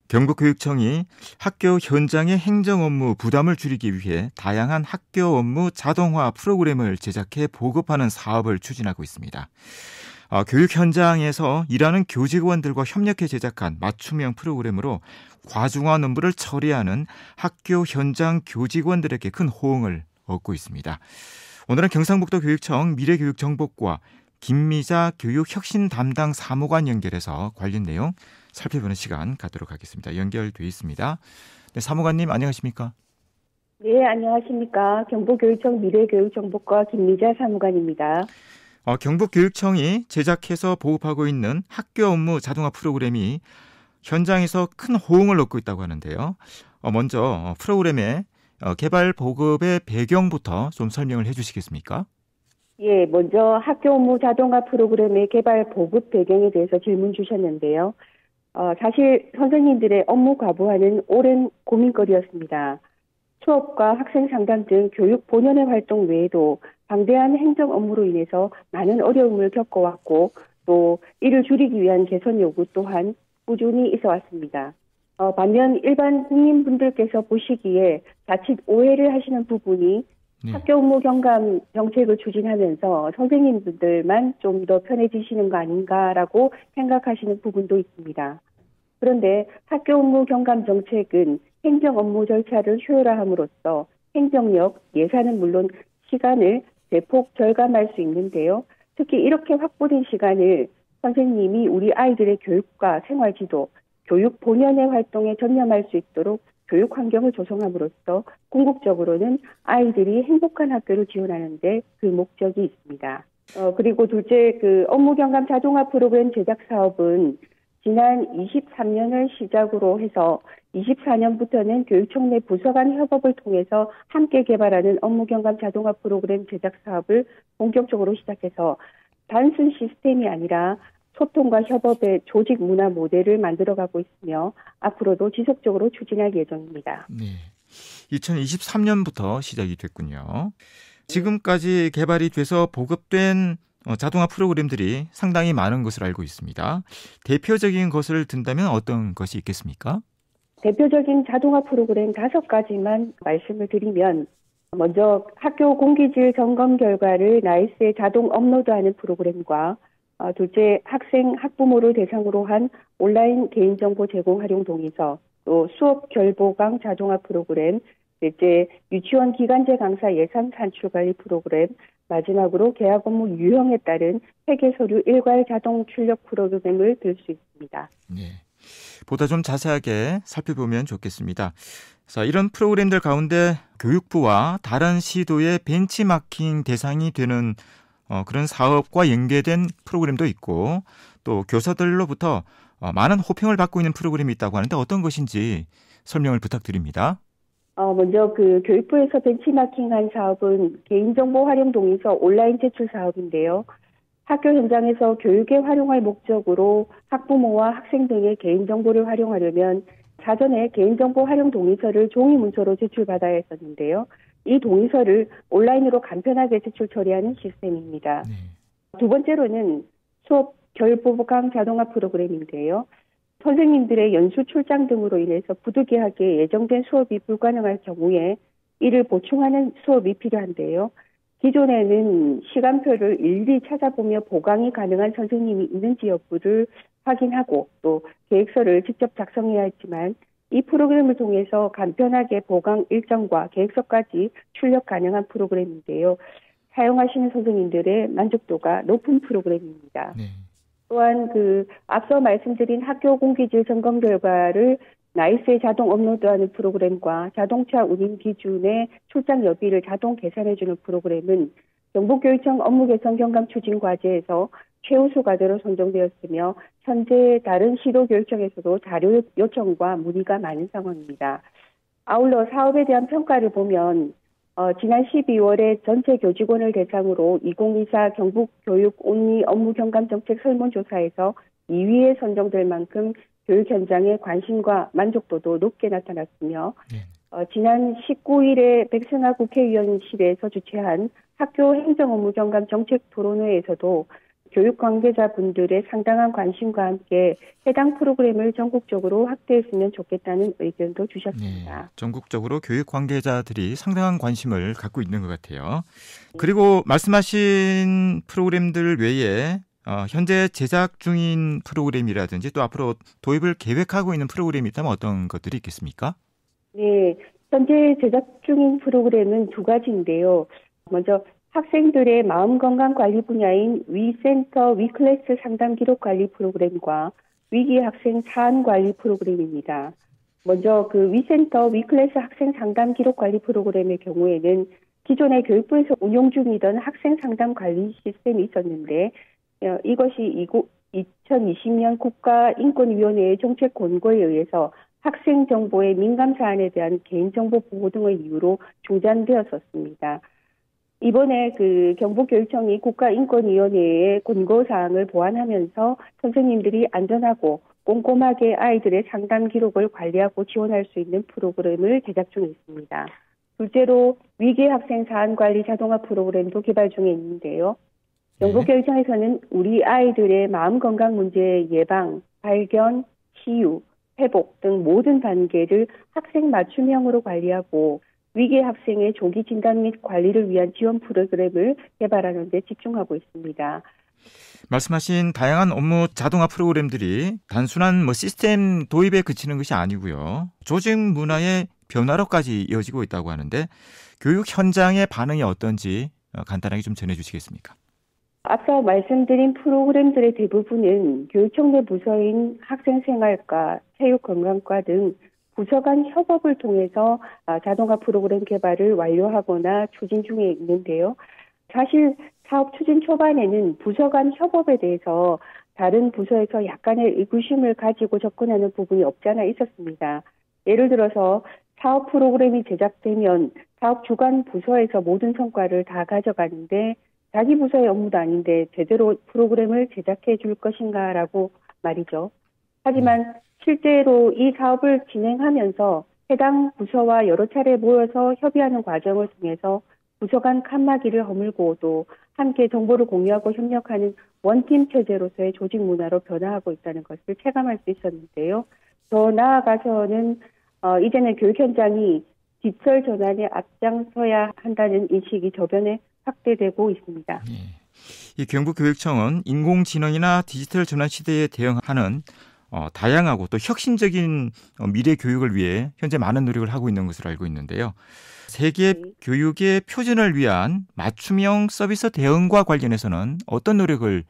경북교육청이 학교 현장의 행정 업무 부담을 줄이기 위해 다양한 학교 업무 자동화 프로그램을 제작해 보급하는 사업을 추진하고 있습니다. 교육 현장에서 일하는 교직원들과 협력해 제작한 맞춤형 프로그램으로 과중한 업무를 처리하는 학교 현장 교직원들에게 큰 호응을 얻고 있습니다. 오늘은 경상북도 교육청 미래교육정보과 김미자 교육혁신 담당 사무관 연결해서 관련 내용 살펴보는 시간 갖도록 하겠습니다. 연결돼 있습니다. 네, 사무관님 안녕하십니까? 네, 안녕하십니까. 경북교육청 미래교육정보과 김미자 사무관입니다. 경북교육청이 제작해서 보급하고 있는 학교 업무 자동화 프로그램이 현장에서 큰 호응을 얻고 있다고 하는데요. 먼저 프로그램의 개발 보급의 배경부터 좀 설명을 해주시겠습니까? 예, 먼저 학교 업무 자동화 프로그램의 개발 보급 배경에 대해서 질문 주셨는데요. 사실 선생님들의 업무 과부하는 오랜 고민거리였습니다. 수업과 학생 상담 등 교육 본연의 활동 외에도 방대한 행정 업무로 인해서 많은 어려움을 겪어왔고 또 이를 줄이기 위한 개선 요구 또한 꾸준히 있어 왔습니다. 반면 일반인분들께서 보시기에 자칫 오해를 하시는 부분이 학교 업무 경감 정책을 추진하면서 선생님들만 좀 더 편해지시는 거 아닌가라고 생각하시는 부분도 있습니다. 그런데 학교 업무 경감 정책은 행정 업무 절차를 효율화함으로써 행정력, 예산은 물론 시간을 대폭 절감할 수 있는데요. 특히 이렇게 확보된 시간을 선생님이 우리 아이들의 교육과 생활지도, 교육 본연의 활동에 전념할 수 있도록 교육 환경을 조성함으로써 궁극적으로는 아이들이 행복한 학교를 지원하는 데 그 목적이 있습니다. 그리고 둘째, 업무 경감 자동화 프로그램 제작 사업은 지난 23년을 시작으로 해서 24년부터는 교육청 내 부서 간 협업을 통해서 함께 개발하는 업무 경감 자동화 프로그램 제작 사업을 본격적으로 시작해서 단순 시스템이 아니라 소통과 협업의 조직 문화 모델을 만들어가고 있으며 앞으로도 지속적으로 추진할 예정입니다. 네, 2023년부터 시작이 됐군요. 지금까지 개발이 돼서 보급된 자동화 프로그램들이 상당히 많은 것을 알고 있습니다. 대표적인 것을 든다면 어떤 것이 있겠습니까? 대표적인 자동화 프로그램 5가지만 말씀을 드리면 먼저 학교 공기질 점검 결과를 나이스에 자동 업로드하는 프로그램과 둘째, 학생, 학부모를 대상으로 한 온라인 개인정보 제공 활용 동의서, 또 수업 결보강 자동화 프로그램, 넷째, 유치원 기간제 강사 예산 산출 관리 프로그램, 마지막으로 계약 업무 유형에 따른 회계 서류 일괄 자동 출력 프로그램을 들 수 있습니다. 네, 보다 좀 자세하게 살펴보면 좋겠습니다. 자, 이런 프로그램들 가운데 교육부와 다른 시도의 벤치마킹 대상이 되는 그런 사업과 연계된 프로그램도 있고 또 교사들로부터 많은 호평을 받고 있는 프로그램이 있다고 하는데 어떤 것인지 설명을 부탁드립니다. 먼저 교육부에서 벤치마킹한 사업은 개인정보 활용 동의서 온라인 제출 사업인데요. 학교 현장에서 교육에 활용할 목적으로 학부모와 학생 등의 개인정보를 활용하려면 사전에 개인정보 활용 동의서를 종이 문서로 제출받아야 했었는데요. 이 동의서를 온라인으로 간편하게 제출 처리하는 시스템입니다. 두 번째로는 수업 결보강 자동화 프로그램인데요. 선생님들의 연수 출장 등으로 인해서 부득이하게 예정된 수업이 불가능할 경우에 이를 보충하는 수업이 필요한데요. 기존에는 시간표를 일일이 찾아보며 보강이 가능한 선생님이 있는지 여부를 확인하고 또 계획서를 직접 작성해야 했지만 이 프로그램을 통해서 간편하게 보강 일정과 계획서까지 출력 가능한 프로그램인데요. 사용하시는 선생님들의 만족도가 높은 프로그램입니다. 네. 또한 앞서 말씀드린 학교 공기질 점검 결과를 나이스에 자동 업로드하는 프로그램과 자동차 운임 기준의 출장 여비를 자동 계산해주는 프로그램은 경북교육청 업무 개선 경감 추진 과제에서 최우수 과제로 선정되었으며 현재 다른 시도교육청에서도 자료 요청과 문의가 많은 상황입니다. 아울러 사업에 대한 평가를 보면 지난 12월에 전체 교직원을 대상으로 2024 경북교육 온리 업무 경감 정책 설문조사에서 2위에 선정될 만큼 교육 현장의 관심과 만족도도 높게 나타났으며 지난 19일에 백승하 국회의원실에서 주최한 학교 행정업무 경감 정책 토론회에서도 교육 관계자분들의 상당한 관심과 함께 해당 프로그램을 전국적으로 확대했으면 좋겠다는 의견도 주셨습니다. 네, 전국적으로 교육 관계자들이 상당한 관심을 갖고 있는 것 같아요. 그리고 말씀하신 프로그램들 외에 현재 제작 중인 프로그램이라든지 또 앞으로 도입을 계획하고 있는 프로그램이 있다면 어떤 것들이 있겠습니까? 네, 현재 제작 중인 프로그램은 두 가지인데요. 먼저 학생들의 마음건강관리 분야인 위센터 위클래스 상담 기록 관리 프로그램과 위기 학생 사안 관리 프로그램입니다. 먼저 그 위센터 위클래스 학생 상담 기록 관리 프로그램의 경우에는 기존에 교육부에서 운용 중이던 학생 상담 관리 시스템이 있었는데 이것이 2020년 국가인권위원회의 정책 권고에 의해서 학생 정보의 민감 사안에 대한 개인정보 보호 등의 이유로 중단되었었습니다. 이번에 그 경북교육청이 국가인권위원회의 권고사항을 보완하면서 선생님들이 안전하고 꼼꼼하게 아이들의 상담 기록을 관리하고 지원할 수 있는 프로그램을 제작 중에 있습니다. 둘째로 위기학생 사안관리 자동화 프로그램도 개발 중에 있는데요. 경북교육청에서는 우리 아이들의 마음건강 문제의 예방, 발견, 치유, 회복 등 모든 단계를 학생 맞춤형으로 관리하고 위기 학생의 조기 진단 및 관리를 위한 지원 프로그램을 개발하는 데 집중하고 있습니다. 말씀하신 다양한 업무 자동화 프로그램들이 단순한 시스템 도입에 그치는 것이 아니고요. 조직 문화의 변화로까지 이어지고 있다고 하는데 교육 현장의 반응이 어떤지 간단하게 좀 전해주시겠습니까? 앞서 말씀드린 프로그램들의 대부분은 교육청 내 부서인 학생생활과 체육건강과 등 부서 간 협업을 통해서 자동화 프로그램 개발을 완료하거나 추진 중에 있는데요. 사실 사업 추진 초반에는 부서 간 협업에 대해서 다른 부서에서 약간의 의구심을 가지고 접근하는 부분이 없지 않아 있었습니다. 예를 들어서 사업 프로그램이 제작되면 사업 주관 부서에서 모든 성과를 다 가져가는데 자기 부서의 업무도 아닌데 제대로 프로그램을 제작해 줄 것인가라고 말이죠. 하지만 실제로 이 사업을 진행하면서 해당 부서와 여러 차례 모여서 협의하는 과정을 통해서 부서 간 칸막이를 허물고 또 함께 정보를 공유하고 협력하는 원팀 체제로서의 조직 문화로 변화하고 있다는 것을 체감할 수 있었는데요. 더 나아가서는 이제는 교육 현장이 디지털 전환에 앞장서야 한다는 인식이 저변에 확대되고 있습니다. 이 경북교육청은 인공지능이나 디지털 전환 시대에 대응하는 다양하고 또 혁신적인 미래 교육을 위해 현재 많은 노력을 하고 있는 것으로 알고 있는데요. 세계 교육의 표준을 위한 맞춤형 서비스 대응과 관련해서는 어떤 노력을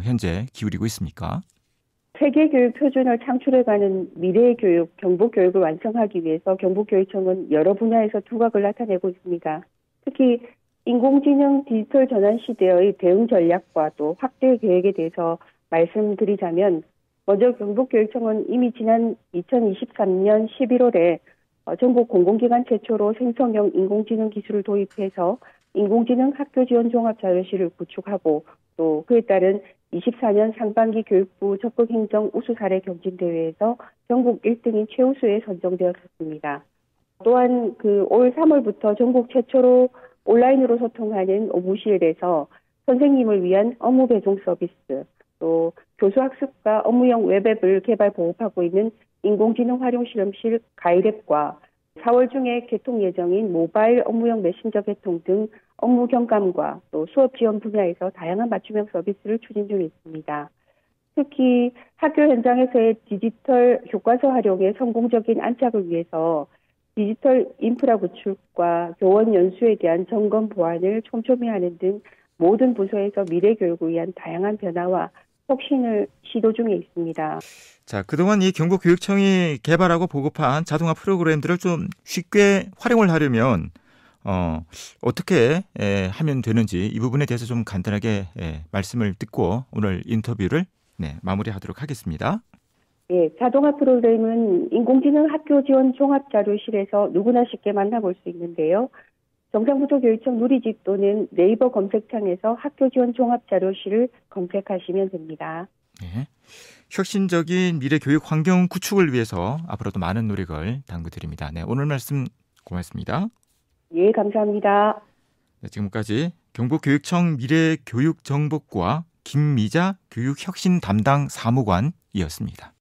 현재 기울이고 있습니까? 세계 교육 표준을 창출해가는 미래 교육, 경북 교육을 완성하기 위해서 경북교육청은 여러 분야에서 두각을 나타내고 있습니다. 특히 인공지능 디지털 전환 시대의 대응 전략과 또 확대 계획에 대해서 말씀드리자면 먼저 경북교육청은 이미 지난 2023년 11월에 전국 공공기관 최초로 생성형 인공지능 기술을 도입해서 인공지능 학교 지원 종합자료실을 구축하고 또 그에 따른 24년 상반기 교육부 적극행정 우수 사례 경진대회에서 전국 1등인 최우수에 선정되었습니다. 또한 올 3월부터 전국 최초로 온라인으로 소통하는 업무실에서 선생님을 위한 업무 배송 서비스, 또 교수학습과 업무용 웹앱을 개발 보급하고 있는 인공지능 활용 실험실 가이랩과 4월 중에 개통 예정인 모바일 업무용 메신저 개통 등 업무 경감과 또 수업 지원 분야에서 다양한 맞춤형 서비스를 추진 중에 있습니다. 특히 학교 현장에서의 디지털 교과서 활용의 성공적인 안착을 위해서 디지털 인프라 구축과 교원 연수에 대한 점검 보완을 촘촘히 하는 등 모든 부서에서 미래 교육을 위한 다양한 변화와 혁신을 시도 중에 있습니다. 자, 그동안 이 경북교육청이 개발하고 보급한 자동화 프로그램들을 좀 쉽게 활용을 하려면 어떻게 하면 되는지 이 부분에 대해서 좀 간단하게 말씀을 듣고 오늘 인터뷰를 마무리하도록 하겠습니다. 예, 자동화 프로그램은 인공지능 학교 지원 종합자료실에서 누구나 쉽게 만나볼 수 있는데요. 경상북도교육청 누리집 또는 네이버 검색창에서 학교 지원 종합자료실을 검색하시면 됩니다. 네. 혁신적인 미래 교육 환경 구축을 위해서 앞으로도 많은 노력을 당부드립니다. 네, 오늘 말씀 고맙습니다. 예, 감사합니다. 네, 지금까지 경북교육청 미래교육정보과 김미자 교육혁신 담당 사무관이었습니다.